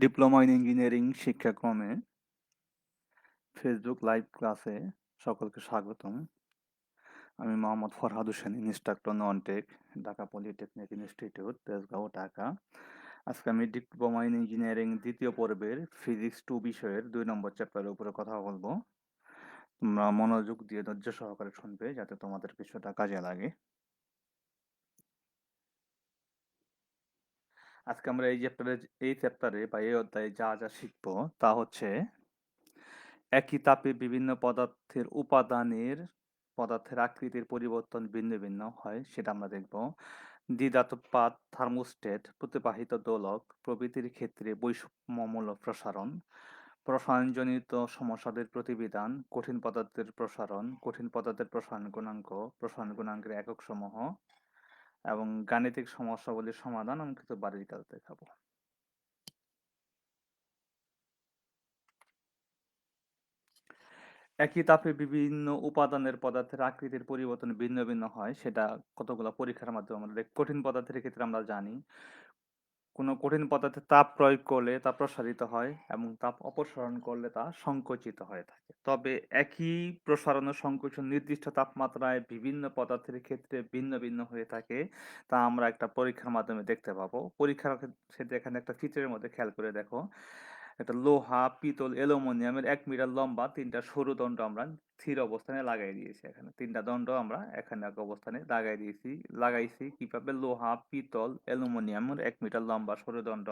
Diploma in engineering শিক্ষাক্রমে Facebook live ক্লাসে সকলকে স্বাগতম। আমি Mohammad Farhad Hossain, instructor non tech, Dhaka polytechnic institute, Tejgaon, Dhaka. আজকে আমি ডিপ্লোমা ইন ইঞ্জিনিয়ারিং দ্বিতীয় পর্বের ফিজিক্স 2 বিষয়ের 2 নম্বর চ্যাপ্টারের উপরে কথা বলবো। তোমরা মনোযোগ দিয়ে ধৈর্য সহকারে শুনবে যাতে তোমাদের কিছুটা কাজে লাগে। আজকে আমরা এই চ্যাপ্টারে বা এই অধ্যায়ে যা যা শিখবো তা হচ্ছে একই তাপে বিভিন্ন পদার্থের আকৃতির পরিবর্তন ভিন্ন ভিন্ন হয় সেটা আমরা দেখব। দ্বিধাতব পাত, থার্মোস্ট্যাট, প্রতিবাহিত দোলক প্রভৃতির ক্ষেত্রে বৈষম্যমূলক প্রসারণ, প্রসারণজনিত সমস্যাদের প্রতিবিধান, কঠিন পদার্থের প্রসারণ গুণাঙ্কের একক সমূহ এবং গাণিতিক সমস্যাগুলির সমাধান এবং কিছু বাড়ির কাজ দেখাবো। একই তাপে বিভিন্ন উপাদানের পদার্থের আকৃতির পরিবর্তন ভিন্ন ভিন্ন হয় সেটা কতগুলো পরীক্ষার মাধ্যমে আমরা কঠিন পদার্থের ক্ষেত্রে আমরা জানি কোনো কঠিন পদার্থে তাপ প্রয়োগ করলে তা প্রসারিত হয় এবং তাপ অপসারণ করলে তা সংকুচিত হয়ে থাকে। তবে একই প্রসারণ ও সংকোচন নির্দিষ্ট তাপমাত্রায় বিভিন্ন পদার্থের ক্ষেত্রে ভিন্ন ভিন্ন হয়ে থাকে, তা আমরা একটা পরীক্ষার মাধ্যমে দেখতে পাবো। পরীক্ষার ক্ষেত্রে এখানে একটা চিত্রের মধ্যে খেয়াল করে দেখো, একটা লোহা, পিতল, অ্যালুমিনিয়ামের 1 মিটার লম্বা 3টা সরু দণ্ড আমরা স্থির অবস্থানে লাগাই দিয়েছি। এখানে 3টা দণ্ড আমরা এখানে এক অবস্থানে লাগাইছি কিভাবে? লোহা, পিতল, অ্যালুমিনিয়ামের 1 মিটার লম্বা সরু দণ্ড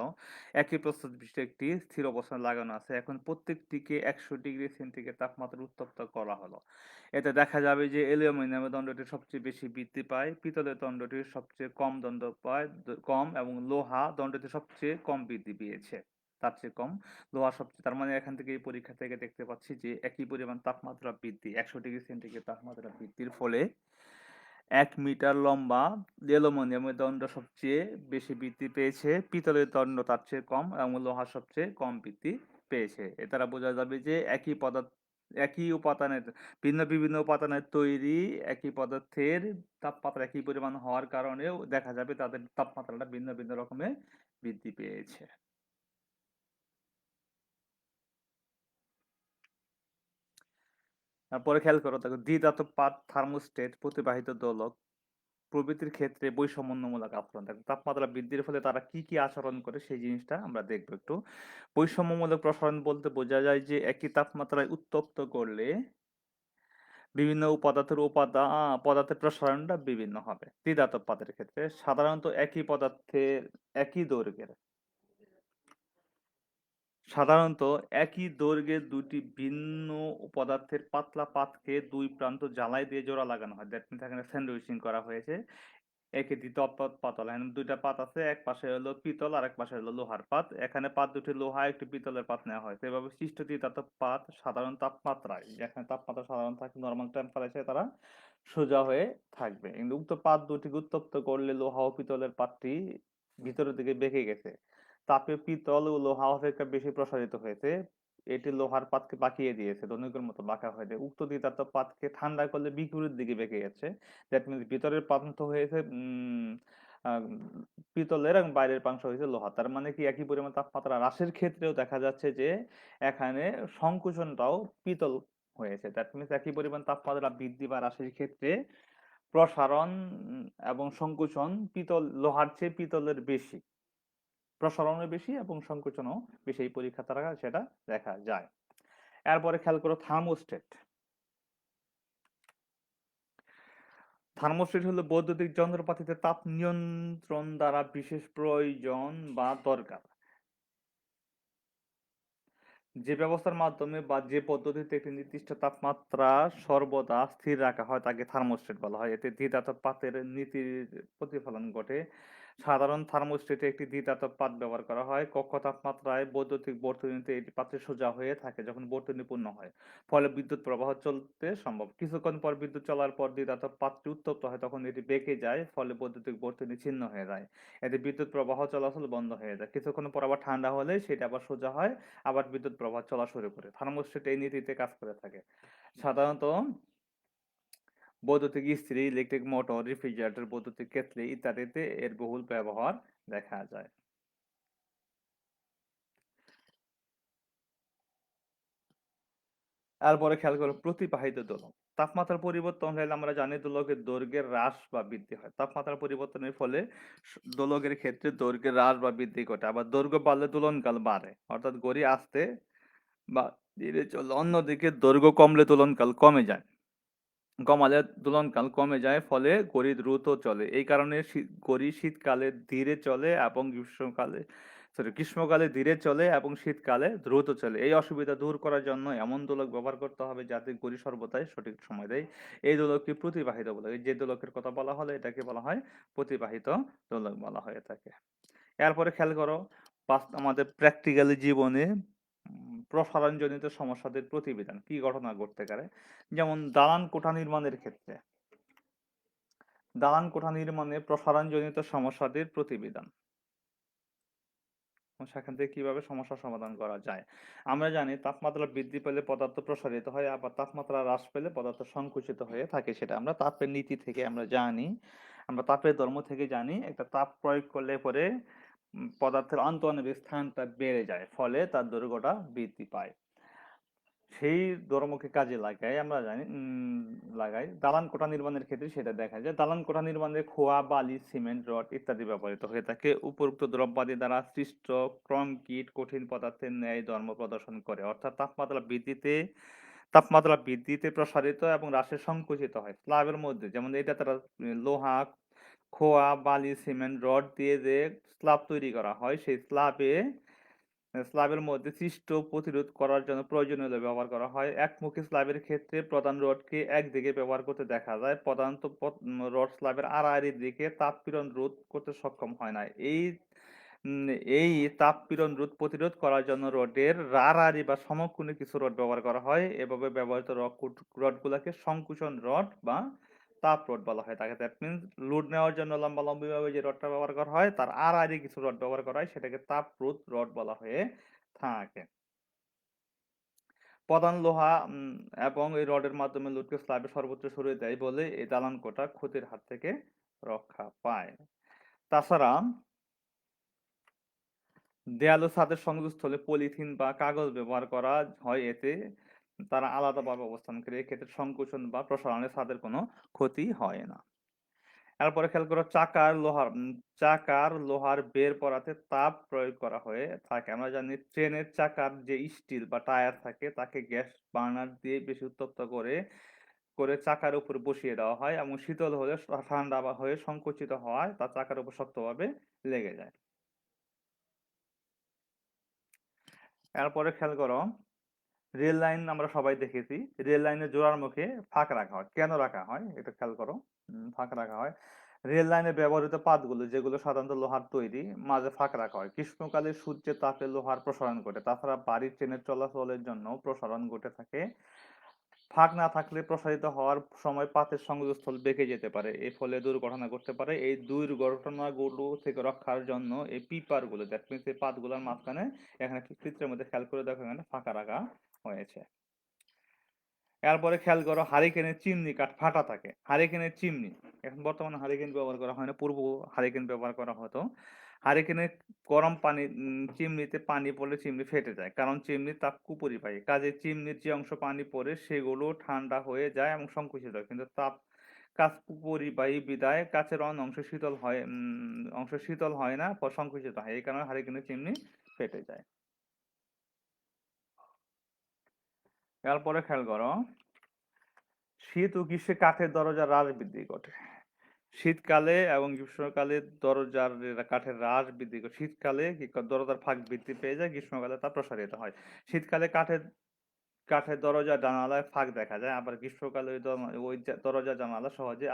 একই প্রস্থ বিশিষ্ট একটি স্থির অবস্থানে লাগানো আছে। এখন প্রত্যেকটিকে 100 ডিগ্রি সেন্টিগ্রেড তাপমাত্রা উত্তপ্ত করা হলো। এতে দেখা যাবে যে অ্যালুমিনিয়ামের দণ্ডটি সবচেয়ে বেশি বৃদ্ধি পায়, পিতলের দণ্ডটি সবচেয়ে কম দণ্ড পায় কম, এবং লোহা দণ্ডটি সবচেয়ে কম বৃদ্ধি পেয়েছে, তার চেয়ে কম। লোহা সবচেয়ে, তার মানে এখান থেকে এই পরীক্ষা থেকে দেখতে পাচ্ছি যে একই পরিমাণ তাপমাত্রা বৃদ্ধি, 100 ডিগ্রি সেন্টিগ্রেড তাপমাত্রা বৃদ্ধির ফলে 1 মিটার লম্বা অ্যালুমিনিয়ামের দণ্ড সবচেয়ে বেশি বৃদ্ধি পেয়েছে, পিতলের দণ্ড তার চেয়ে কম এবং লোহা সবচেয়ে কম বৃদ্ধি পেয়েছে। এ দ্বারা বোঝা যাবে যে একই উপাদানের বিভিন্ন উপাদানের তৈরি একই পদার্থের তাপমাত্রা একই পরিমাণ হওয়ার কারণেও দেখা যাবে তাদের তাপমাত্রাটা ভিন্ন ভিন্ন রকমের বৃদ্ধি পেয়েছে। তারপরে খেয়াল করো, দেখো দ্বিধাতব পাত, থার্মোস্ট্যাট, প্রতিবাহিত দোলক প্রভৃতির ক্ষেত্রে বৈষম্যমূলক আচরণ। দেখো তাপমাত্রা বৃদ্ধির ফলে তারা কি কি আচরণ করে সেই জিনিসটা আমরা দেখবো একটু। বৈষম্যমূলক প্রসারণ বলতে বোঝা যায় যে একই তাপমাত্রায় উত্তপ্ত করলে বিভিন্ন পদার্থের প্রসারণটা বিভিন্ন হবে। দ্বিধাতব পাতের ক্ষেত্রে সাধারণত একই দৈর্ঘ্যের সাধারণত একই দৈর্ঘ্যের দুটি ভিন্ন পদার্থের পাতলা পাতকে দুই প্রান্ত জ্বালাই দিয়ে জোড়া লাগানো হয়। দ্যাট মিনস এখানে স্যান্ডউইচিং করা হয়েছে। একে দ্বিতীয় পাতল, এখানে দুইটা পাত আছে, এক পাশে হলো পিতল আর এক পাশে হলো লোহার পাত। এখানে পাত দুটি লোহা, একটি পিতলের পাত নেওয়া হয়েছে। এভাবে সৃষ্ট দ্বিধাতব পাত সাধারণ তাপমাত্রায়, যেখানে তাপমাত্রা সাধারণ থাকে নরমাল টেম্পারেচারে, তারা সোজা হয়ে থাকবে। কিন্তু উক্ত পাত দুটিকে উত্তপ্ত করলে লোহা ও পিতলের পাতটি ভিতরের দিকে বেঁকে গেছে। তাপে পিতল ও লোহা অপেক্ষা বেশি প্রসারিত হয়েছে। এটি লোহার পাতকে বাঁকিয়ে দিয়েছে, ধনুকের মতো বাঁকা হয়ে যায়। উক্ত দ্বিধাতব পাতকে ঠান্ডা করলে বিপরীত দিকে বেঁকে গেছে। দ্যাট মিনস ভিতরের প্রান্ত হয়েছে আহ, পিতলের এবং বাইরের পাংশ হয়েছে লোহা। তার মানে কি একই পরিমাণ তাপমাত্রা হ্রাসের ক্ষেত্রেও দেখা যাচ্ছে যে এখানে সংকোচনটাও পিতল হয়েছে। দ্যাট মিনস একই পরিমাণ তাপমাত্রা বৃদ্ধি বা হ্রাসের ক্ষেত্রে প্রসারণ এবং সংকোচন লোহার চেয়ে পিতলের বেশি, প্রসারণও বেশি এবং সংকোচনও বেশি। এই পরীক্ষা দ্বারা সেটা দেখা যায়। এরপরে খেয়াল করো থার্মোস্ট্যাট। থার্মোস্ট্যাট হলো বৈদ্যুতিক যন্ত্রপাতিতে তাপ নিয়ন্ত্রণ দ্বারা বিশেষ প্রয়োজন বা দরকার। যে ব্যবস্থার মাধ্যমে বা যে পদ্ধতিতে একটি নির্দিষ্ট তাপমাত্রা সর্বদা স্থির রাখা হয় তাকে থার্মোস্ট্যাট বলা হয়। এতে দ্বিধাতব পাতের নীতির প্রতিফলন ঘটে। সাধারণ থার্মোস্ট্যাটে একটি দ্বিধাতব পাত ব্যবহার করা হয়। কক্ষ তাপমাত্রায় বৈদ্যুতিক বর্তনীতে এটি পাত্রে সোজা হয়ে থাকে যখন বর্তনী পূর্ণ হয়, ফলে বিদ্যুৎ প্রবাহ চলতে সম্ভব। কিছুক্ষণ পর বিদ্যুৎ চলার পর দ্বিধাতব পাতটি উত্তপ্ত হয়, তখন এটি বেঁকে যায়, ফলে বৈদ্যুতিক বর্তনী ছিন্ন হয়ে যায়। এতে বিদ্যুৎ প্রবাহ চলাচল বন্ধ হয়ে যায়। কিছুক্ষণ পর আবার ঠান্ডা হলে সেটা আবার সোজা হয়, আবার বিদ্যুৎ প্রবাহ চলা শুরু করে। থার্মোস্ট্যাট এই নীতিতে কাজ করে থাকে। সাধারণত বৈদ্যুতিক ইস্ত্রি, ইলেকট্রিক মোটর, রেফ্রিজারেটর, বৈদ্যুতিক কেটলি ইত্যাদিতে এর বহুল ব্যবহার দেখা যায়। এরপরে খেয়াল করো প্রতিবাহিত দোলক। তাপমাত্রার পরিবর্তন হলে আমরা জানি দোলকের দৈর্ঘ্যের হ্রাস বা বৃদ্ধি হয়। তাপমাত্রার পরিবর্তনের ফলে দোলকের ক্ষেত্রে দৈর্ঘ্যের হ্রাস বা বৃদ্ধি ঘটে। আবার দৈর্ঘ্য বাড়লে দোলনকাল বাড়ে। অর্থাৎ ঘড়ি আস্তে বা ধীরে চলে। অন্যদিকে দৈর্ঘ্য কমলে দোলনকাল কমে যায়। কমালে দোলনকাল কমে যায়, ফলে ঘড়ি দ্রুত চলে। এই কারণে ঘড়ি শীতকালে ধীরে চলে এবং গ্রীষ্মকালে ধীরে চলে এবং শীতকালে দ্রুত চলে। এই অসুবিধা দূর করার জন্য এমন দোলক ব্যবহার করতে হবে যাতে ঘড়ি সর্বদাই সঠিক সময় দেয়। এই দোলককে প্রতিবাহিত বলে। এই যে দোলকের কথা বলা হলো এটাকে বলা হয় প্রতিবাহিত দোলক বলা হয়ে থাকে। এরপরে খেয়াল করো আমাদের প্র্যাকটিক্যালি জীবনে প্রসারণজনিত সমস্যাদের প্রতিবেদন কি ঘটনা ঘটতে পারে। যেমন দালান কোঠা নির্মাণের ক্ষেত্রে দালান কোঠা নির্মাণে প্রসারণজনিত সমস্যাদের প্রতিবেদন এবং সেখান থেকে কিভাবে সমস্যার সমাধান করা যায়। আমরা জানি তাপমাত্রা বৃদ্ধি পেলে পদার্থ প্রসারিত হয়, আবার তাপমাত্রা হ্রাস পেলে পদার্থ সংকুচিত হয়ে থাকে। সেটা আমরা তাপের নীতি থেকে আমরা জানি, আমরা তাপের ধর্ম থেকে জানি। একটা তাপ প্রয়োগ করলে পরে পদার্থের অন্তঃআণবিক স্থানটা বেড়ে যায়, ফলে তার দৈর্ঘ্যটা বৃদ্ধি পায়। সেই ধর্মকে কাজে লাগাই আমরা জানি লাগাই দালান কোঠা নির্মাণের ক্ষেত্রে সেটা দেখা যায়। দালান কোঠা নির্মাণে খোয়া, বালি, সিমেন্ট, রড ইত্যাদি ব্যবহৃত হয়ে থাকে। উপরোক্ত দ্রব্যাদি দ্বারা সৃষ্ট কংক্রিট কঠিন পদার্থের ন্যায় ধর্ম প্রদর্শন করে। অর্থাৎ তাপমাত্রা বৃদ্ধিতে প্রসারিত এবং হ্রাসে সংকুচিত হয় স্ল্যাবের মধ্যে। যেমন এটা তারা লোহা, খোয়া, বালি, সিমেন্ট, রড দিয়ে যে স্ল্যাব তৈরি করা হয়, সেই স্ল্যাবের মধ্যে সৃষ্ট প্রতিরোধ করার জন্য প্রয়োজনীয় ব্যবহার করা হয়। একমুখী স্ল্যাবের ক্ষেত্রে প্রধান রডকে একদিকে ব্যবহার করতে দেখা যায়। প্রধানত রড স্ল্যাবের আড়াআড়ি দিকে তাপ পীড়ন রোধ করতে সক্ষম হয় না। উম, এই তাপ পীড়ন রোধ প্রতিরোধ করার জন্য রডের আড়াআড়ি বা সমকোণী কিছু রড ব্যবহার করা হয়। এভাবে ব্যবহৃত রডগুলোকে সংকুচন রড বা তাপ রড বলা হয় তাকে। দ্যাট মিনস লোড নেওয়ার জন্য লম্বালম্বিভাবে যে রডটা ব্যবহার করা হয় তার আড়াআড়ি কিছু রড ব্যবহার করা হয়, সেটাকে তাপরোধ রড বলা হয়ে থাকে। প্রধান লোহা এবং এই রডের মাধ্যমে লোডকে স্ল্যাবে সর্বোচ্চ সরিয়ে দেয় বলে এই দালান কোঠা ক্ষতির হাত থেকে রক্ষা পায়। তাছাড়া দেয়াল ও ছাদের সংযোগস্থলে পলিথিন বা কাগজ ব্যবহার করা হয়, এতে তারা আলাদাভাবে অবস্থান করে। এক্ষেত্রে সংকোচন বা প্রসারণে ছাদের কোনো ক্ষতি হয় না। এরপরে খেয়াল করো চাকার লোহার বের পড়াতে তাপ প্রয়োগ করা হয়ে থাকে। আমরা জানি ট্রেনের চাকার যে স্টিল বা টায়ার থাকে তাকে গ্যাস বার্নার দিয়ে বেশি উত্তপ্ত করে করে চাকার উপর বসিয়ে দেওয়া হয় এবং শীতল হলে ঠান্ডা বা হয়ে সংকুচিত হওয়ায় তা চাকার উপর শক্তভাবে লেগে যায়। এরপরে খেয়াল করো রেল লাইন আমরা সবাই দেখেছি। রেল লাইনের জোড়ার মুখে ফাঁক রাখা হয়। কেন রাখা হয় এটা খেয়াল করো। ফাঁক রাখা হয় রেল লাইনে ব্যবহৃত পাতগুলো যেগুলো সাধারণত লোহার তৈরি, মাঝে ফাঁক রাখা হয়। গ্রীষ্মকালে সূর্যের তাপে লোহার প্রসারণ ঘটে। তাছাড়া বাড়ির ট্রেনের চলাচলের জন্য প্রসারণ ঘটে থাকে। ফাঁক না থাকলে প্রসারিত হওয়ার সময় পাতের সংযোগস্থল বেঁকে যেতে পারে, এর ফলে দুর্ঘটনা ঘটতে পারে। এই দুর্ঘটনাগুলো থেকে রক্ষার জন্য এই পিপার গুলো দ্যাট মিনস এই পাতগুলোর মাঝখানে এখানে চিত্রের মধ্যে খেয়াল করে দেখো এখানে ফাঁকা রাখা হয়েছে। এরপরে খেয়াল করো হারিকেনের চিমনি কাঠ ফাটা থাকে। হারিকেনের চিমনি এখন বর্তমানে হারিকেন ব্যবহার করা হয় না, পূর্ব হারিকেন ব্যবহার করা হতো। হারিকেনের গরম পানি চিমনিতে পানি পড়লে চিমনি ফেটে যায়, কারণ চিমনির তাপ কুপরিবাহী। কাজে চিমনির যে অংশ পানি পড়ে সেগুলো ঠান্ডা হয়ে যায় এবং সংকুচিত হয়, কিন্তু কাজ কুপরিবাহী বিদায় কাছের অংশ শীতল হয় না, সংকুচিত হয়। এই কারণে হারিকেনের চিমনি ফেটে যায়। এরপরে খেয়াল করো শীত ও গ্রীষ্মে কাঠের দরজা হ্রাস বৃদ্ধি ঘটে। শীতকালে এবং গ্রীষ্মকালে দরজার কাঠের হ্রাস বৃদ্ধি ঘটে। শীতকালে কি দরজার ফাঁক বৃদ্ধি পেয়ে যায়, গ্রীষ্মকালে তা প্রসারিত হয়। শীতকালে কাঠের কাঠের দরজা জানালায় ফাঁক দেখা যায়, আবার গ্রীষ্মকালে ওই দরজা জানালা সহজে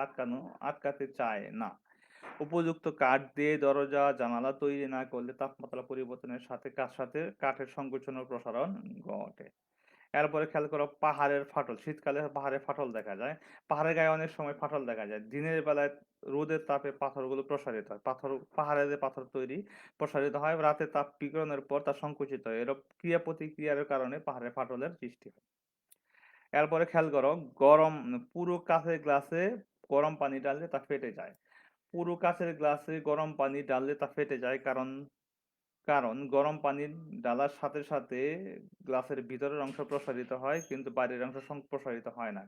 আটকাতে চায় না। উপযুক্ত কাঠ দিয়ে দরজা জানালা তৈরি না করলে তাপমাত্রা পরিবর্তনের সাথে কাঠের সংকোচন ও প্রসারণ ঘটে। এরপরে খেয়াল করো পাহাড়ের ফাটল। শীতকালে পাহাড়ে ফাটল দেখা যায়। পাহাড়ের গায়ে অনেক সময় ফাটল দেখা যায়। দিনের বেলায় রোদের তাপে পাথরগুলো প্রসারিত হয়। পাহাড়ে যে পাথর তৈরি প্রসারিত হয়, রাতে তাপ বিকিরণের পর তা সংকুচিত হয়। এরূপ ক্রিয়া প্রতিক্রিয়ার কারণে পাহাড়ে ফাটলের সৃষ্টি হয়। এরপরে খেয়াল করো পুরো কাঁচের গ্লাসে গরম পানি ঢাললে তা ফেটে যায়। পুরো কাঁচের গ্লাসে গরম পানি ঢাললে তা ফেটে যায়, কারণ কারণ গরম পানি ঢালার সাথে সাথে গ্লাসের ভিতরের অংশ প্রসারিত হয় কিন্তু বাইরের অংশ প্রসারিত হয় না।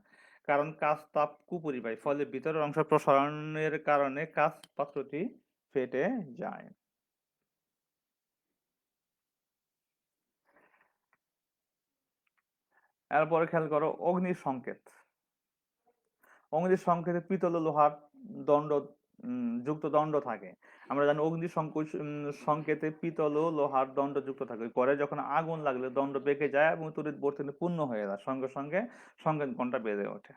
কারণ কাঁচ তাপ কুপরিবাহী, ফলে ভিতরের অংশ প্রসারণের কারণে কাঁচ পাত্রটি ফেটে যায়। এরপরে খেয়াল করো অগ্নির সংকেত। অগ্নির সংকেতে পিতল ও লোহার দণ্ড যুক্ত দণ্ড থাকে। আমরা জানি অগ্নি সংকেতে পিতল ও লোহার দণ্ড যুক্ত থাকে। পরে যখন আগুন লাগলে দণ্ড বেঁকে যায় এবং তড়িৎ বর্তনী পূর্ণ হয়ে যায়, সঙ্গে সঙ্গে সংকেত ঘন্টা বেজে ওঠে।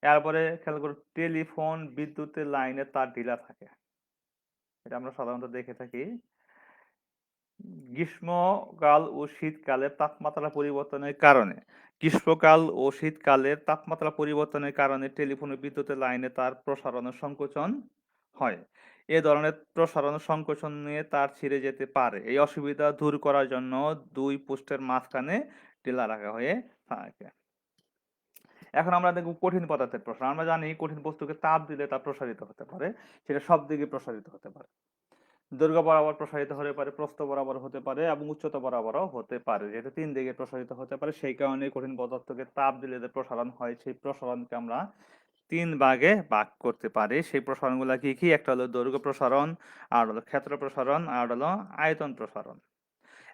এরপরে খেয়াল করো টেলিফোন বিদ্যুতের লাইনে তার ঢিলা থাকে। এটা আমরা সাধারণত দেখে থাকি। গ্রীষ্মকাল ও শীতকালে তাপমাত্রা পরিবর্তনের কারণে গ্রীষ্মকাল ও শীতকালের তাপমাত্রা পরিবর্তনের কারণে টেলিফোন ও বিদ্যুতের লাইনে তার প্রসারণ ও সংকোচন হয়। এ ধরনের প্রসারণ ও সংকোচনে তার ছিঁড়ে যেতে পারে। এই অসুবিধা দূর করার জন্য দুই পোস্টের মাঝখানে ঢিলা রাখা হয়ে থাকে। এখন আমরা দেখব কঠিন পদার্থের প্রসারণ। আমরা জানি কঠিন বস্তুকে তাপ দিলে তা প্রসারিত হতে পারে, সেটা সব দিকে প্রসারিত হতে পারে। দৈর্ঘ্য বরাবর প্রসারিত হতে পারে, প্রস্থ বরাবর হতে পারে এবং উচ্চতা বরাবরও হতে পারে। যেহেতু তিন দিকে প্রসারিত হতে পারে, সেই কারণে কঠিন পদার্থকে তাপ দিলে যে প্রসারণ হয়, সেই প্রসারণকে আমরা তিন ভাগে ভাগ করতে পারি। সেই প্রসারণগুলো কি কি? একটা হলো দৈর্ঘ্য প্রসারণ, আর হলো ক্ষেত্র প্রসারণ, আর হলো আয়তন প্রসারণ।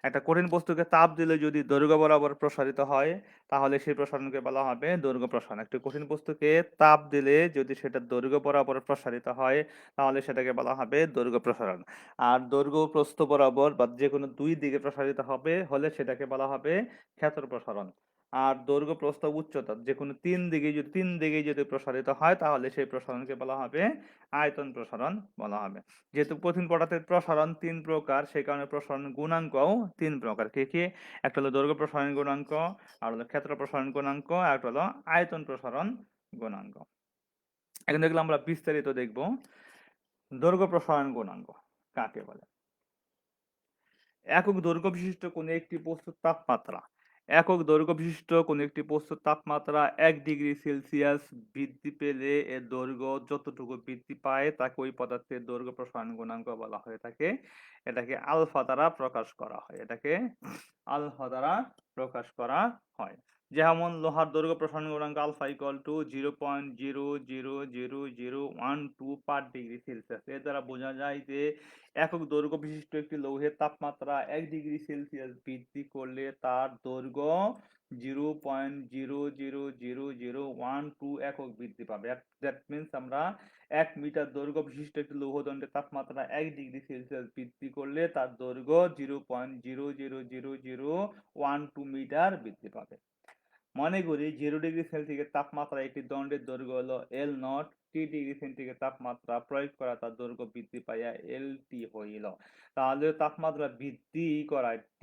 একটা কঠিন বস্তুকে তাপ দিলে যদি দৈর্ঘ্য বরাবর প্রসারিত হয়, তাহলে সেই প্রসারণকে বলা হবে দৈর্ঘ্য প্রসারণ। একটা কঠিন বস্তুকে তাপ দিলে যদি সেটা দৈর্ঘ্য বরাবর প্রসারিত হয়, তাহলে সেটাকে বলা হবে দৈর্ঘ্য প্রসারণ। আর দৈর্ঘ্য প্রস্থ বরাবর বা যে কোনো দুই দিকে প্রসারিত হলে সেটাকে বলা হবে ক্ষেত্র প্রসারণ। আর দৈর্ঘ্য প্রস্থ উচ্চতা যে কোনো তিন দিকে যদি প্রসারিত হয়, তাহলে সেই প্রসারণকে বলা হবে আয়তন প্রসারণ বলা হবে। যেহেতু কঠিন পদার্থের প্রসারণ তিন প্রকার, সেই কারণে প্রসারণ গুণাঙ্কও তিন প্রকার। কি কি? একটা হলো দৈর্ঘ্য প্রসারণ গুণাঙ্ক, আর হলো ক্ষেত্র প্রসারণ গুণাঙ্ক, আর একটা হলো আয়তন প্রসারণ গুণাঙ্ক। এখন দেখলে আমরা বিস্তারিত দেখব দৈর্ঘ্য প্রসারণ গুণাঙ্ক কাকে বলে। একক দৈর্ঘ্য বিশিষ্ট কোনো একটি বস্তুর তাপমাত্রা একক দৈর্ঘ্য বিশিষ্ট কোনো একটি বস্তুর তাপমাত্রা 1 ডিগ্রি সেলসিয়াস বৃদ্ধি পেলে এর দৈর্ঘ্য যতটুকু বৃদ্ধি পায় তাকে ওই পদার্থের দৈর্ঘ্য প্রসারণ গুণাঙ্ক বলা হয়ে থাকে। এটাকে আলফা দ্বারা প্রকাশ করা হয়। আলফা দ্বারা প্রকাশ করা হয়। যেমন লোহার দৈর্ঘ্য প্রসারণ গুণাঙ্ক alpha equal to 0.0000012 per degree Celsius. এর দ্বারা বোঝা যায় যে একক দৈর্ঘ্য বিশিষ্ট একটি লৌহের তাপমাত্রা 1 ডিগ্রি সেলসিয়াস বৃদ্ধি করলে তার দৈর্ঘ্য 0.0000012 একক বৃদ্ধি পাবে। দ্যাট মিনস আমরা 1 মিটার দৈর্ঘ্য বিশিষ্ট একটি লৌহদণ্ডের তাপমাত্রা 1 ডিগ্রি সেলসিয়াস বৃদ্ধি করলে তার দৈর্ঘ্য 0.0000012 মিটার বৃদ্ধি পাবে। মনে করি 0 ডিগ্রি সেলসিয়াস তাপমাত্রা একটি দণ্ডের দৈর্ঘ্য হলো এল নট, T ডিগ্রি সেন্টিগ্রেড তাপমাত্রা প্রয়োগ করা তার দৈর্ঘ্য বৃদ্ধি পাইয়া LT হইল। তাহলে তাপমাত্রা বৃদ্ধি করায় T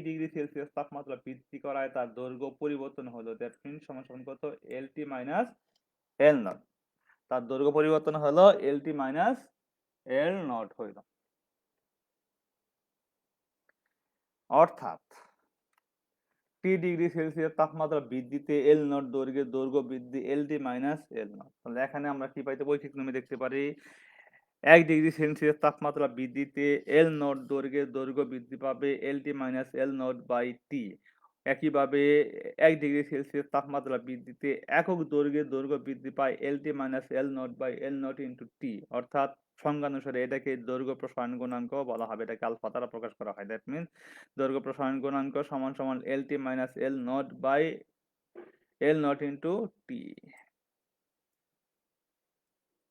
ডিগ্রি সেলসিয়াস তাপমাত্রা বৃদ্ধি করায় তার দৈর্ঘ্য পরিবর্তন হলো। দ্যাট মিনস সমান কত? LT minus L not. তার দৈর্ঘ্য পরিবর্তন হলো LT মাইনাস এল নট হইল। অর্থাৎ T ডিগ্রি সেলসিয়াস তাপমাত্রা বৃদ্ধিতে এল নট দৈর্ঘ্যের দৈর্ঘ্য বৃদ্ধি LT মাইনাস এল নট। তাহলে এখানে আমরা কি পাইতে বৈশিষ্ট্য নিয়মে দেখতে পারি 1 ডিগ্রি সেলসিয়াস তাপমাত্রা বৃদ্ধিতে এল নট দৈর্ঘ্যের দৈর্ঘ্য বৃদ্ধি পাবে LT minus L not by T. একইভাবে 1 ডিগ্রি সেলসিয়াস তাপমাত্রা বৃদ্ধিতে একক দৈর্ঘ্যের দৈর্ঘ্য বৃদ্ধি পায় LT minus L not by L not into T. অর্থাৎ সংজ্ঞানুসারে এটাকে দৈর্ঘ্য প্রসারণ গুণাঙ্ক বলা হবে। এটাকে আলফা দ্বারা প্রকাশ করা হয়। দ্যাট মিনস দৈর্ঘ্য প্রসারণ গুণাঙ্ক সমান সমান LT minus L not by L not into T.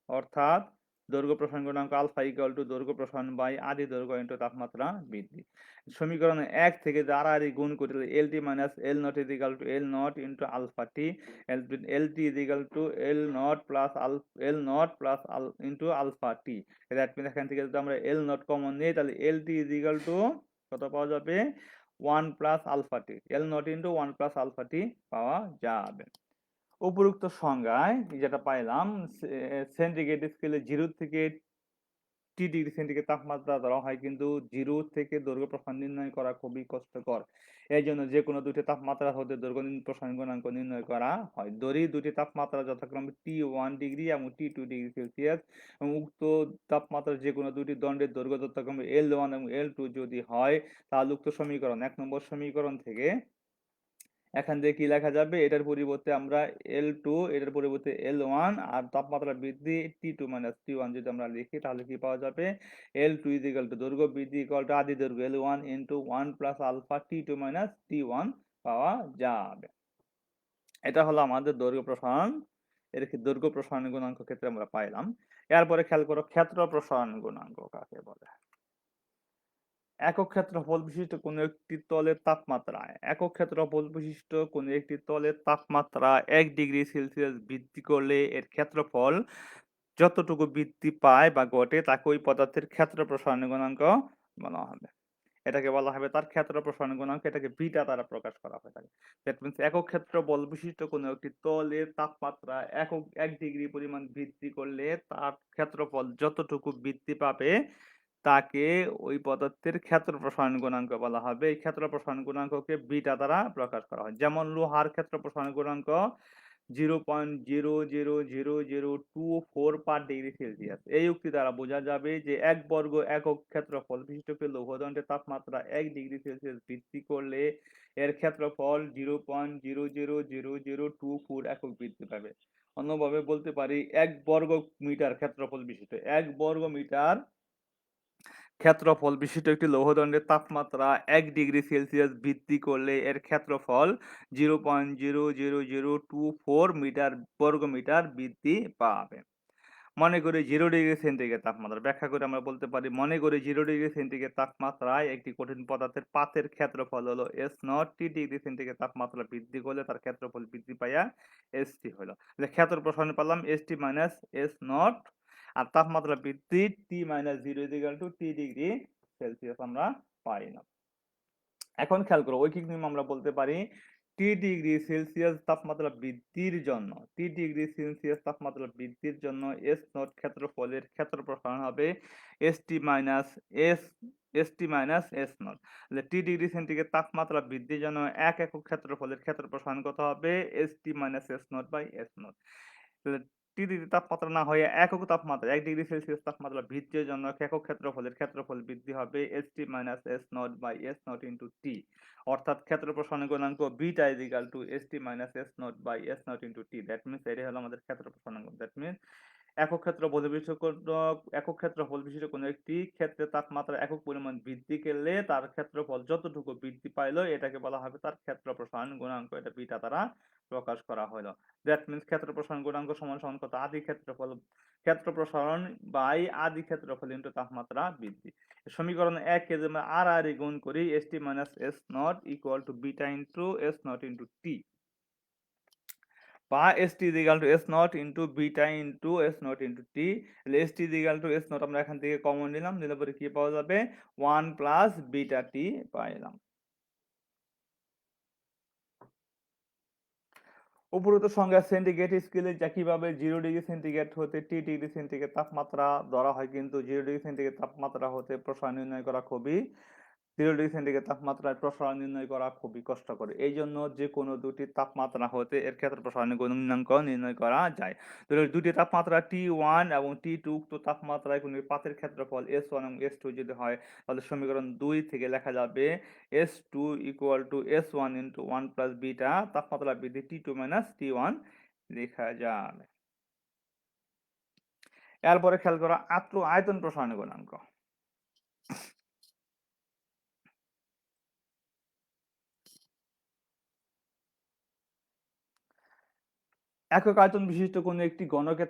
অর্থাৎ দৈর্ঘ্য প্রসারণ গুণাঙ্ক আলফা ইকুয়াল টু দৈর্ঘ্য প্রসারণ বাই আদি দৈর্ঘ্য ইন্টু তাপমাত্রা বৃদ্ধি। সমীকরণে 1 থেকে আড়াআড়ি গুণ করলে LT minus L naught equal to L not into alpha T, LT equal to L naught plus into alpha T. That means এখান থেকে যদি আমরা এল নট কমন নিই, তাহলে LT ইকুয়াল টু কত পাওয়া যাবে? 1 plus alpha T. L not into 1 plus alpha T পাওয়া যাবে। উপরোক্ত সংজ্ঞায় যেটা পাইলাম, সেন্টিগ্রেড স্কেলে 0 থেকে টি ডিগ্রি সেন্টিগ্রেড তাপমাত্রা ধরা হয়, কিন্তু 0 থেকে দৈর্ঘ্য প্রসারণ নির্ণয় করা খুবই কষ্টকর। এজন্য যেকোনো দুটি তাপমাত্রা হতে দৈর্ঘ্য প্রসারণ গুণাঙ্ক নির্ণয় করা হয়। ধরি দুটি তাপমাত্রা যথাক্রমে T1 ডিগ্রি এবং T2 ডিগ্রি সেলসিয়াস এবং উক্ত তাপমাত্রার যেকোনো দুটি দণ্ডের দৈর্ঘ্য যথাক্রমে L1 এবং L2 যদি হয়, তাহলে উক্ত সমীকরণ ১ নম্বর সমীকরণ থেকে এখান থেকে কি লেখা যাবে? এটার পরিবর্তে আমরা L2, এটার পরিবর্তে L1 আর তাপমাত্রা বৃদ্ধি T2 - T1 যদি আমরা লিখি, তাহলে কি পাওয়া যাবে? L2 দৈর্ঘ্য বৃদ্ধি আদি দৈর্ঘ্য L1 × 1 + আলফা T2 - T1 পাওয়া যাবে। এটা হলো আমাদের দৈর্ঘ্য প্রসারণ। এর দৈর্ঘ্য প্রসারণ গুণাঙ্ক ক্ষেত্রে আমরা পাইলাম। এরপরে খেয়াল করো ক্ষেত্র প্রসারণ গুণাঙ্ক কাকে বলে? একক ক্ষেত্রফল বিশিষ্ট কোনো একটি তলের তাপমাত্রা, একক ক্ষেত্রফল বিশিষ্ট কোনো একটি তলের তাপমাত্রা 1 ডিগ্রি সেলসিয়াস বৃদ্ধি করলে এর ক্ষেত্রফল যতটুকু বৃদ্ধি পায় বা ঘটে তাকে ওই পদার্থের ক্ষেত্র প্রসারণ গুণাঙ্ক বলা হবে। এটাকে বলা হবে তার ক্ষেত্র প্রসারণ গুণাঙ্ক, এটাকে বিটা দ্বারা প্রকাশ করা হয়ে থাকে। দ্যাট মিনস একক ক্ষেত্রফল বিশিষ্ট কোনো একটি তলের তাপমাত্রা 1 ডিগ্রি পরিমাণ বৃদ্ধি করলে তার ক্ষেত্রফল যতটুকু বৃদ্ধি পাবে তাকে ওই পদার্থের ক্ষেত্র প্রসারণ গুণাঙ্ক বলা হবে। এই ক্ষেত্র প্রসারণ গুণাঙ্ককে বিটা দ্বারা প্রকাশ করা হয়। যেমন লোহার ক্ষেত্র প্রসারণ গুণাঙ্ক 0.0000024 পার ডিগ্রি সেলসিয়াস। এই উক্তি দ্বারা বোঝা যাবে যে 1 বর্গ একক ক্ষেত্রফল বিশিষ্ট একটি লৌহদণ্ডের তাপমাত্রা 1 ডিগ্রি সেলসিয়াস বৃদ্ধি করলে এর ক্ষেত্রফল 0.0000024 একক বৃদ্ধি পাবে। অন্যভাবে বলতে পারি 1 বর্গ মিটার ক্ষেত্রফল বিশিষ্ট 1 বর্গ মিটার ক্ষেত্রফল বিশিষ্ট একটি লৌহদণ্ডের তাপমাত্রা 1 ডিগ্রি সেলসিয়াস বৃদ্ধি করলে এর ক্ষেত্রফল 0.00024 মিটার বর্গমিটার বৃদ্ধি পাবে। মনে করি 0 ডিগ্রি সেন্টিগ্রেড তাপমাত্রা ব্যাখ্যা করে আমরা বলতে পারি, মনে করি 0 ডিগ্রি সেন্টিগ্রেড তাপমাত্রায় একটি কঠিন পদার্থের পাতের ক্ষেত্রফল হলো S not. T degree centigrade তাপমাত্রা বৃদ্ধি করলে তার ক্ষেত্রফল বৃদ্ধি পাইয়া ST হলো। ক্ষেত্র প্রসারণ পেলাম ST - S নট আর তাপমাত্রা বৃদ্ধি T - 0 টি ডিগ্রি সেলসিয়াস আমরা পাইলাম। এখন খেয়াল করো ঐকিক নিয়ম আমরা বলতে পারি টি ডিগ্রি সেলসিয়াস তাপমাত্রা বৃদ্ধির জন্য এস নট ক্ষেত্রফলের ক্ষেত্র প্রসারণ হবে T S naught. T degree centigrade তাপমাত্রা বৃদ্ধির জন্য 1 একক ক্ষেত্রফলের ক্ষেত্র প্রসারণ কত হবে? T S not by S naught. T degree তাপমাত্রা না হয়ে একক তাপমাত্রা 1 ডিগ্রি সেলসিয়াস তাপমাত্রা বৃদ্ধির জন্য একক ক্ষেত্রফলের ক্ষেত্রফল বৃদ্ধি হবে T S not by S nought into T. অর্থাৎ ক্ষেত্র প্রসারণ গুণাঙ্ক beta T S not by S nought into T. That means এটাই হলো আমাদের ক্ষেত্র প্রসারণ। দ্যাট মিনস একক ক্ষেত্রফল বিশিষ্ট কোনো একটি ক্ষেত্রে তাপমাত্রা একক পরিমাণ বৃদ্ধি করলে তার ক্ষেত্রফল যতটুকু বৃদ্ধি পাইলো এটাকে বলা হবে তার ক্ষেত্র প্রসারণ গুণাঙ্ক। এটা বিটা দ্বারা প্রকাশ করা হলো। দ্যাট মিনস ক্ষেত্র প্রসারণ গুণাঙ্ক সমান কত? আদি ক্ষেত্রফল ক্ষেত্র প্রসারণ বাই আদি ক্ষেত্রফল ইন্টু তাপমাত্রা বৃদ্ধি। সমীকরণ 1 কে যদি আর আর গুণ করি T S nought equal to beta into S nought into T বা T S nought into beta into S nought into T. T S nought আমরা এখান থেকে কমন নিলাম, নিলে পরে কি পাওয়া যাবে? 1 প্লাস বিটা টি পাইলাম। উপরোক্ত সংজ্ঞা সেন্টিগ্রেড স্কেলে একইভাবে 0 ডিগ্রি সেন্টিগ্রেড হতে টি ডিগ্রি সেন্টিগ্রেড তাপমাত্রা ধরা হয়, কিন্তু 0 ডিগ্রি সেন্টিগ্রেড তাপমাত্রা হতে প্রসারণ নির্ণয় করা খুবই 0 ডিগ্রি সেন্টিগ্রেড তাপমাত্রায় প্রসারণ নির্ণয় করা খুবই কষ্টকর। এই জন্য যে কোনো দুটি তাপমাত্রা হতে এর ক্ষেত্র প্রসারণের গুণাঙ্ক নির্ণয় করা যায়। দুটি তাপমাত্রা T1 এবং T2 উক্ত তাপমাত্রায় কোনো পাতের ক্ষেত্রফল S1 এবং S2 যদি হয়, তাহলে সমীকরণ 2 থেকে লেখা যাবে S2 equal to S1 into 1 plus beta তাপমাত্রা বৃদ্ধি T2 - T1 লেখা যাবে। এরপরে খেয়াল করা আয়তন প্রসারণের গুণাঙ্ক। একক আয়তন বিশিষ্ট কোনো একটি গণকের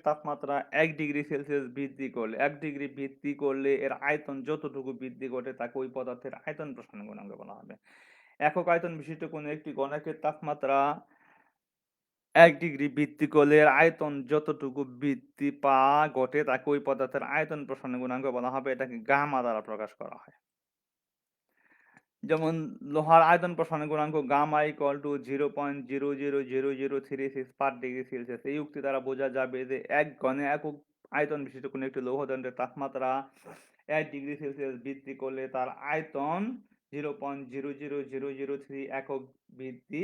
তাপমাত্রা 1 ডিগ্রি সেলসিয়াস বৃদ্ধি করলে 1 ডিগ্রি বৃদ্ধি করলে এর আয়তন যতটুকু বৃদ্ধি ঘটে তাকে ওই পদার্থের আয়তন প্রসারণ গুণাঙ্ক বলা হবে। একক আয়তন বিশিষ্ট কোনো একটি গণকের তাপমাত্রা 1 ডিগ্রি বৃদ্ধি করলে এর আয়তন যতটুকু বৃদ্ধি ঘটে তাকে ওই পদার্থের আয়তন প্রসারণ গুণাঙ্ক বলা হবে। এটাকে গামা দ্বারা প্রকাশ করা হয়। যেমন লোহার আয়তন প্রসারণ গুণাঙ্ক gamma equal to 0.000036 per degree Celsius. এই উক্তি দ্বারা বোঝা যাবে যে এক ঘনে একক আয়তন বিশিষ্ট কোনো একটি লৌহদণ্ডের তাপমাত্রা 1 ডিগ্রি সেলসিয়াস বৃদ্ধি করলে তার আয়তন 0.00003 একক বৃদ্ধি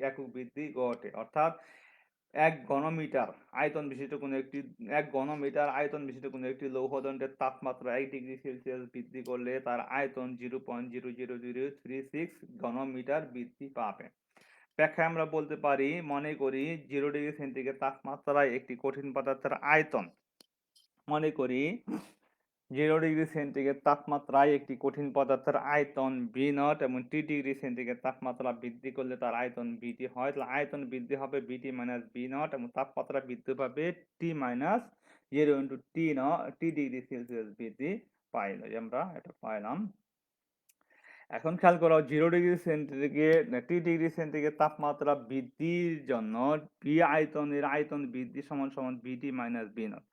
একক বৃদ্ধি ঘটে। অর্থাৎ এক ঘনমিটার আয়তন বিশিষ্ট কোনো একটি 1 ঘনমিটার আয়তন বিশিষ্ট কোনো একটি লৌহদণ্ডের তাপমাত্রা 1 ডিগ্রি সেলসিয়াস বৃদ্ধি করলে তার আয়তন 0.00036 ঘনমিটার বৃদ্ধি পাবে। ব্যাখ্যায় আমরা বলতে পারি, মনে করি 0 ডিগ্রি সেন্টিগ্রেড তাপমাত্রায় একটি কঠিন পদার্থের আয়তন, মনে করি 0 ডিগ্রি সেন্টিগ্রেড তাপমাত্রায় একটি কঠিন পদার্থের আয়তন বি নট এবং T ডিগ্রি সেন্টিগ্রেড তাপমাত্রা বৃদ্ধি করলে তার আয়তন বিটি হয়। তাহলে আয়তন বৃদ্ধি হবে বিটি মাইনাস বি নট এবং তাপমাত্রা বৃদ্ধি পাবে টি মাইনাস 0 * T ডিগ্রি সেলসিয়াস বৃদ্ধি পাইল। আমরা এটা পাইলাম। এখন খেয়াল করো 0 ডিগ্রি সেন্টিগ্রেড তাপমাত্রা বৃদ্ধির জন্য বি আয়তনের আয়তন বৃদ্ধি সমান সমান V T minus B naught.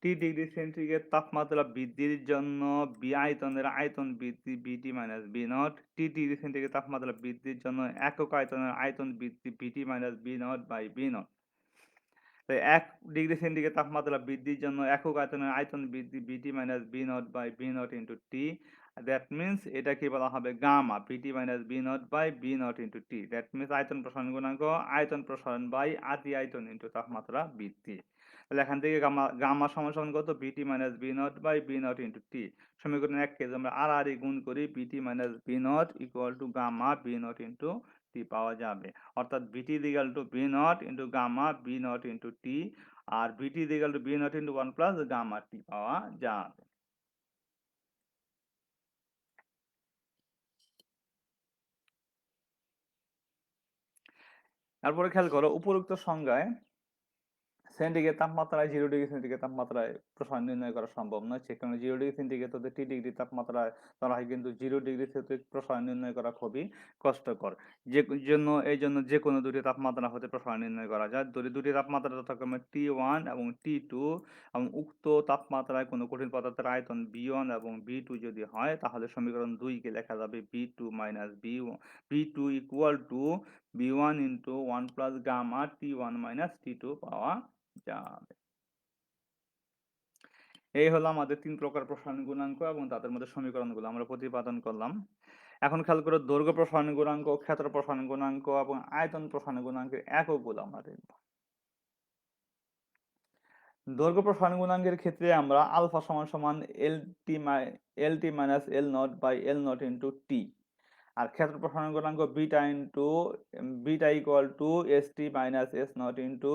T degree centigrade তাপমাত্রা বৃদ্ধির জন্য বি আয়তনের আয়তন বৃদ্ধি V T minus B naught. T degree centigrade তাপমাত্রা বৃদ্ধির জন্য একক আয়তনের আয়তন বৃদ্ধি V T minus B not by B naught. তাই 1 ডিগ্রি সেন্টিগ্রেড তাপমাত্রা বৃদ্ধির জন্য একক আয়তনের আয়তন বৃদ্ধি V T minus B not by B not into T. That means এটাকে বলা হবে gamma V T minus B not by B not into T. That means আয়তন প্রসারণ গুণাঙ্ক আয়তন প্রসারণ বাই আদি আয়তন ইন্টু তাপমাত্রা বৃদ্ধি। তাহলে এখান থেকে গামা গামা সমান কত BT minus B not by B not into T. সমীকরণ 1 কে আমরা আর গুণ করি BT minus B nought equal to gamma B not into T পাওয়া যাবে। অর্থাৎ BT equal to B not into gamma B not into T আর BT equal to B not into 1 plus gamma T পাওয়া যাবে। তারপরে খেয়াল করো উপরোক্ত সংজ্ঞায় সেন্টিগ্রেড তাপমাত্রায় 0 ডিগ্রি সেন্টিগ্রেড তাপমাত্রায় প্রসারণ নির্ণয় করা সম্ভব নয়। সেখানে 0 ডিগ্রি সেন্টিগ্রেড হতে টি ডিগ্রি তাপমাত্রায় ধরা হয়, কিন্তু 0 ডিগ্রি সেন্টিগ্রেড প্রসারণ নির্ণয় করা খুবই কষ্টকর। এই জন্য যে কোনো দুটি তাপমাত্রা হতে প্রসারণ নির্ণয় করা যায়। দুটি তাপমাত্রা যথাক্রমে T1 এবং T2 এবং উক্ত তাপমাত্রায় কোনো কঠিন পদার্থের আয়তন B1 এবং B2 যদি হয়, তাহলে সমীকরণ 2 কে লেখা যাবে B2 minus B2 equal to B1 into 1 plus gamma T1 minus T2 পাওয়া যাবে। এই হলো আমাদের 3 প্রকার প্রসারণ গুণাঙ্ক এবং তাদের মধ্যে সমীকরণগুলো আমরা প্রতিপাদন করলাম। এখন খেয়াল করে দৈর্ঘ্য প্রসারণ গুণাঙ্ক, ক্ষেত্র প্রসারণ গুণাঙ্ক এবং আয়তন প্রসারণ গুণাঙ্কের এককগুলো আমরা দেখব। দৈর্ঘ্য প্রসারণ গুণাঙ্কের ক্ষেত্রে আমরা আলফা সমান সমান L T minus L not by L not into T. আর ক্ষেত্র প্রসারণ গুণাঙ্ক beta equal to S T minus S nought into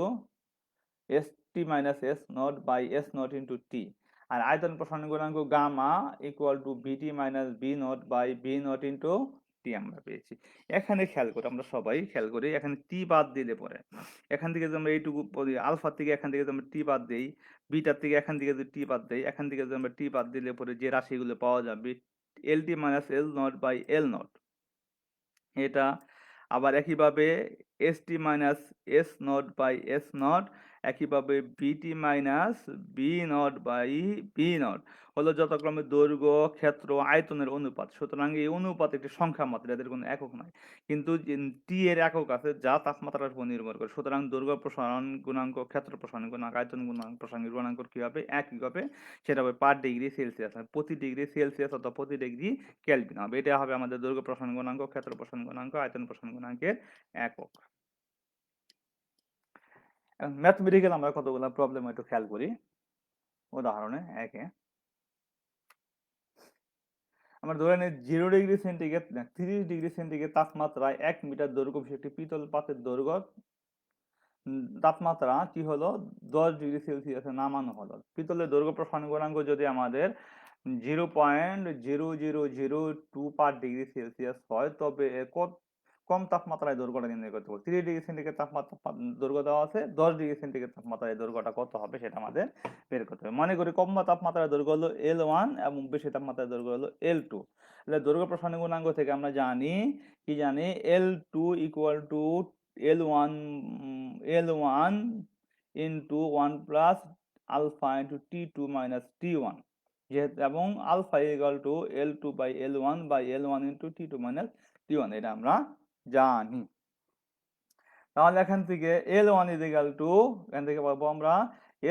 S T minus S not by S nought into T. আর আয়তন প্রসারণ গুণাঙ্ক gamma equal to BT minus B not by B not into T আমরা পেয়েছি। এখানে খেয়াল করি, আমরা সবাই খেয়াল করি, এখানে টি বাদ দিলে পরে এখান থেকে যদি আমরা এইটুকু আলফার থেকে এখান থেকে যদি আমরা টি বাদ দিই, বিটার থেকে এখান থেকে যদি টি বাদ দেই, এখান থেকে যদি আমরা টি বাদ দিলে পরে যে রাশিগুলো পাওয়া যাবে L T minus L not by L naught এটা। আবার একইভাবে S T minus S not by S naught, একইভাবে BT minus B not by B naught হলো যথাক্রমে দৈর্ঘ্য, ক্ষেত্র, আয়তনের অনুপাত। সুতরাং এই অনুপাত একটি সংখ্যা মাত্র, এদের কোনো একক নয়, কিন্তু টি এর একক আছে যা তাপমাত্রার উপর নির্ভর করে। সুতরাং দৈর্ঘ্য প্রসারণ গুণাঙ্ক, ক্ষেত্র প্রসারণ গুণাঙ্ক, আয়তন প্রসারণ গুণাঙ্ক কি হবে? একই হবে, সেটা হবে পার ডিগ্রি সেলসিয়াস, প্রতি ডিগ্রি সেলসিয়াস অথবা প্রতি ডিগ্রি কেলভিন হবে। এটা হবে আমাদের দৈর্ঘ্য প্রসারণ গুণাঙ্ক, ক্ষেত্র প্রসারণ গুণাঙ্ক, আয়তন প্রসারণ গুণাঙ্কের একক। ম্যাথমেটিক্যাল আমরা কতগুলো প্রবলেম একটু খেয়াল করি। উদাহরণে একে আমরা ধরে নিই 0 ডিগ্রি সেন্টিগ্রেড 30 ডিগ্রি সেন্টিগ্রেড তাপমাত্রায় 1 মিটার দৈর্ঘ্য বিশিষ্ট একটি পিতল পাতের দৈর্ঘ্য তাপমাত্রা কি হলো 10 ডিগ্রি সেলসিয়াসে নামানো হলো। পিতলের দৈর্ঘ্য প্রসারণ গুণাঙ্ক যদি আমাদের 0.0002 পার ডিগ্রি সেলসিয়াস হয়, তবে কম তাপমাত্রায় দৈর্ঘ্যটা নির্ণয় করতে হবে। 30 ডিগ্রি সেন্টিগ্রেড তাপমাত্রা দৈর্ঘ্য দেওয়া আছে, 10 ডিগ্রি সেন্টিগ্রেড তাপমাত্রায় দৈর্ঘ্যটা কত হবে সেটা আমাদের বের করতে হবে। মনে করি কম তাপমাত্রায় দৈর্ঘ্য হলো L1 এবং বেশি তাপমাত্রায় দৈর্ঘ্য হলো L2। তাহলে দৈর্ঘ্য প্রসারণ গুণাঙ্ক থেকে আমরা জানি কি জানি L2 equal to L1 into 1 plus alpha into T2 minus T1 যেহেতু এবং alpha equal to L2/L1 into T2 minus T1 এটা আমরা জানি। তাহলে এখান থেকে L1 ইকুয়াল টু এখান থেকে পাবো আমরা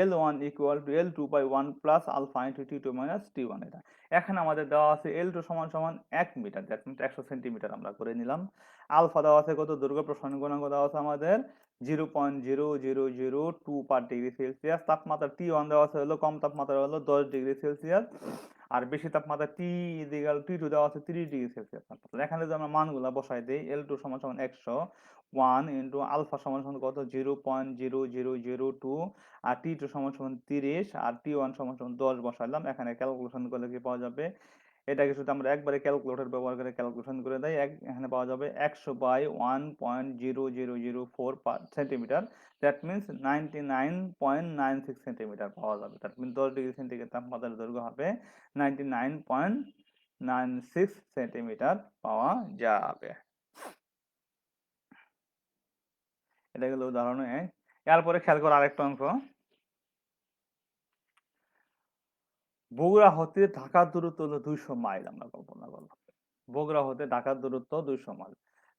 L1 equal to L2/1 plus alpha into T2 minus T1 এটা। এখানে আমাদের দেওয়া আছে L2 সমান সমান 1 মিটার, দ্যাট মিনস 100 সেন্টিমিটার আমরা করে নিলাম। আলফা দেওয়া আছে কত, দৈর্ঘ্য প্রসারণ গুণাঙ্ক দেওয়া আছে আমাদের 0.0002 পার ডিগ্রি সেলসিয়াস। তাপমাত্রা T1 দেওয়া আছে হলো কম তাপমাত্রা হলো 10 ডিগ্রি সেলসিয়াস, আর বেশি তাপমাত্রা T2 দেওয়া আছে 30 ডিগ্রি সেলসিয়াস তাপমাত্রা। এখানে যদি আমরা মানগুলা বসাই দিই, L2 সমান সমান 100, 1 ইন্টু আলফা সমান সমান কত 0.0002, আর T2 সমান সমান 30, আর T1 সমান সমান 10 বসাইলাম। এখানে ক্যালকুলেশন করলে কি পাওয়া যাবে, এটাকে শুধু আমরা একবারে ক্যালকুলেটর ব্যবহার করে ক্যালকুলেশন করে দেই। এখানে পাওয়া যাবে 100/1.0004 সেন্টিমিটার, দ্যাট মিনস 99.96 সেন্টিমিটার পাওয়া যাবে। দ্যাট মিনস 10 ডিগ্রি সেন্টিগ্রেড তাপমাত্রার দৈর্ঘ্য হবে 99.96 সেন্টিমিটার পাওয়া যাবে। এটা গেল উদাহরণ 1। এরপরে খেয়াল করো আরেকটা অঙ্ক। বগুড়া হতে ঢাকার দূরত্ব হলো 200 মাইল, আমরা কল্পনা করলাম। বগুড়া হতে ঢাকার দূরত্ব 200 মাইল।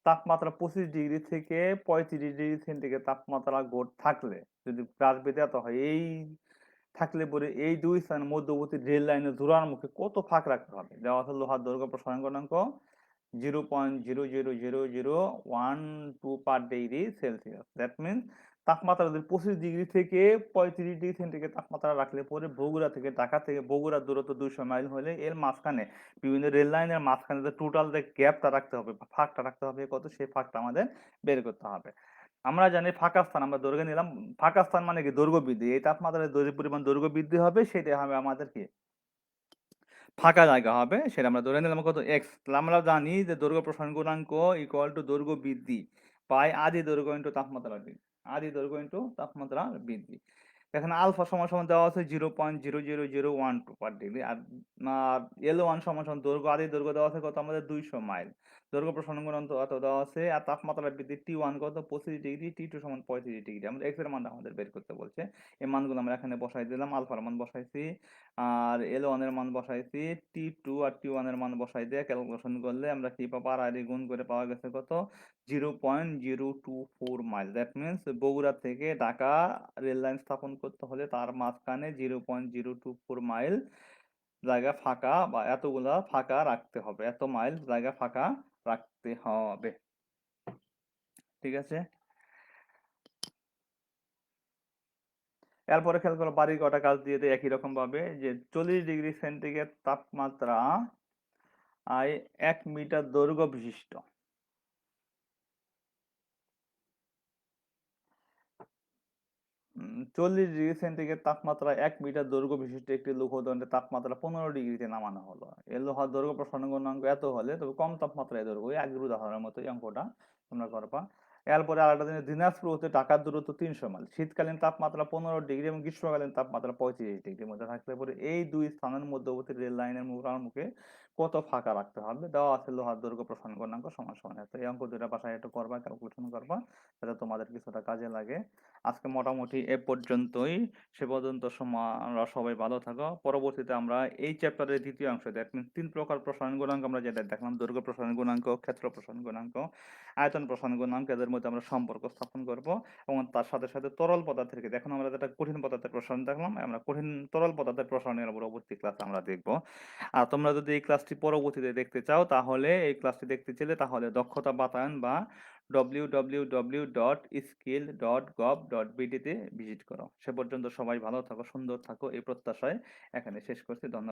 তাপমাত্রা 25 ডিগ্রি থেকে 35 ডিগ্রি সেন্টিগ্রেড তাপমাত্রা থাকলে যদি গ্রাস বেঁধে এত হয়, এই থাকলে পরে এই দুই স্থানের মধ্যবর্তী রেল লাইনের জোড়ার মুখে কত ফাঁক রাখতে হবে। দেওয়া আছে লোহার দৈর্ঘ্য প্রসারণ গুণাঙ্ক 0.000012 পার ডিগ্রি সেলসিয়াস। দ্যাট মিনস তাপমাত্রা যদি 25 ডিগ্রি থেকে 35 ডিগ্রি সেন্টিগ্রেড তাপমাত্রা রাখলে পরে বগুড়া থেকে ঢাকা থেকে বগুড়ার দূরত্ব 200 মাইল হলে এর মাঝখানে বিভিন্ন রেল লাইনের মাঝখানে যে টোটাল যে গ্যাপটা রাখতে হবে, ফাঁকটা রাখতে হবে কত, সেই ফাঁকটা আমাদের বের করতে হবে। আমরা জানি ফাঁকা স্থান আমরা দৈর্ঘ্য নিলাম, ফাঁকা স্থান মানে কি দৈর্ঘ্য বৃদ্ধি, এই তাপমাত্রায় পরিমাণ দৈর্ঘ্য বৃদ্ধি হবে, সেটা হবে আমাদের কি ফাঁকা জায়গা হবে, সেটা আমরা ধরে নিলাম কত এক্স। তাহলে আমরা জানি যে দৈর্ঘ্য প্রসারণ গুণাঙ্ক ইকুয়াল টু দৈর্ঘ্য বৃদ্ধি বাই আদি দৈর্ঘ্য ইন্টু তাপমাত্রা বৃদ্ধি, আদি দৈর্ঘ্য ইন্টু তাপমাত্রা বৃদ্ধি। এখানে আলফা সমান সমান দেওয়া আছে 0.00012 পার ডিগ্রি, আর L1 সমান সমান দৈর্ঘ্য আদি দৈর্ঘ্য দেওয়া আছে কত আমাদের 200 মাইল, দৈর্ঘ্য প্রসারণ গুণাঙ্ক কত দেওয়া আছে, আর তাপমাত্রা বৃদ্ধি T1 কত 25 ডিগ্রি, T2 সমান 35 ডিগ্রি। আমরা এক্স এর মান আমাদের বের করতে বলছে, এই মানগুলো আমরা এখানে বসাই দিলাম। আলফার মান বসাইছি, আর L1 এর মান বসাইছি, T2 আর T1 এর মান বসাই দিয়ে ক্যালকুলেশন করলে আমরা কি পাবো, আর গুণ করে পাওয়া গেছে কত 0.024 মাইল। দ্যাট মিনস বগুড়া থেকে ঢাকা রেল লাইন স্থাপন করতে হলে তার মাঝখানে 0.024 মাইল জায়গা ফাঁকা বা এতগুলা ফাঁকা রাখতে হবে, এত মাইল জায়গা ফাঁকা রাখতে হবে। ঠিক আছে, এরপরে খেয়াল করো বাড়ির কটা কাজ দিয়ে দেয় একই রকম ভাবে, যে 40 ডিগ্রি সেন্টিগ্রেড তাপমাত্রা আয় 1 মিটার দৈর্ঘ্য বিশিষ্ট 40 ডিগ্রি সেন্টিগ্রেড তাপমাত্রা 1 মিটার দৈর্ঘ্য বিশিষ্ট একটি লোহদণ্ডের তাপমাত্রা 15 ডিগ্রিতে নামানো হলো। এই লোহার দৈর্ঘ্য প্রসারণ গুণাঙ্ক এত হলে তবে কম তাপমাত্রায় দৈর্ঘ্য, ওই আগের উদাহরণের মতো এই অঙ্কটা তোমরা করবা। এরপরে আরেকটা জিনিস, দিনাজপুর হতে ঢাকার দূরত্ব 300 মাইল, শীতকালীন তাপমাত্রা 15 ডিগ্রি এবং গ্রীষ্মকালীন তাপমাত্রা 35 ডিগ্রির মধ্যে থাকলে পরে এই দুই স্থানের মধ্যবর্তী রেল লাইনের মুখে কত ফাঁকা রাখতে হবে। দেওয়া আছে লোহার দৈর্ঘ্য প্রসারণ গুণাঙ্ক সমান সমান এত। এই অঙ্ক দুটা বাসায় একটু করবা, ক্যালকুলেশন করবা, যাতে তোমাদের কিছুটা কাজে লাগে। আজকে মোটামুটি এ পর্যন্তই। সে পর্যন্ত আমরা সবাই ভালো থাকো। পরবর্তীতে আমরা এই চ্যাপ্টারের দ্বিতীয় অংশ, দ্যাট মিনস 3 প্রকার প্রসারণ গুণাঙ্ক আমরা যেটা দেখলাম, দৈর্ঘ্য প্রসারণ গুণাঙ্ক, ক্ষেত্র প্রসারণ গুণাঙ্ক, আয়তন প্রসারণ গুণাঙ্ক, এদের মধ্যে আমরা সম্পর্ক স্থাপন করব, এবং তার সাথে সাথে তরল পদার্থের ক্ষেত্রে এখন আমরা যেটা কঠিন পদার্থের প্রসারণ দেখলাম, আমরা কঠিন তরল পদার্থের প্রসারণের পরবর্তী ক্লাস আমরা দেখব। আর তোমরা যদি এই ক্লাসটি পরবর্তীতে দেখতে চাও, তাহলে এই ক্লাসটি দেখতে চাইলে তাহলে দক্ষতা বাতায়ন বা www.skill.gov.bd তে ভিজিট করো। সে পর্যন্ত সবাই ভালো থাকো, সুন্দর থাকো, এই প্রত্যাশায় এখানে শেষ করছি। ধন্যবাদ।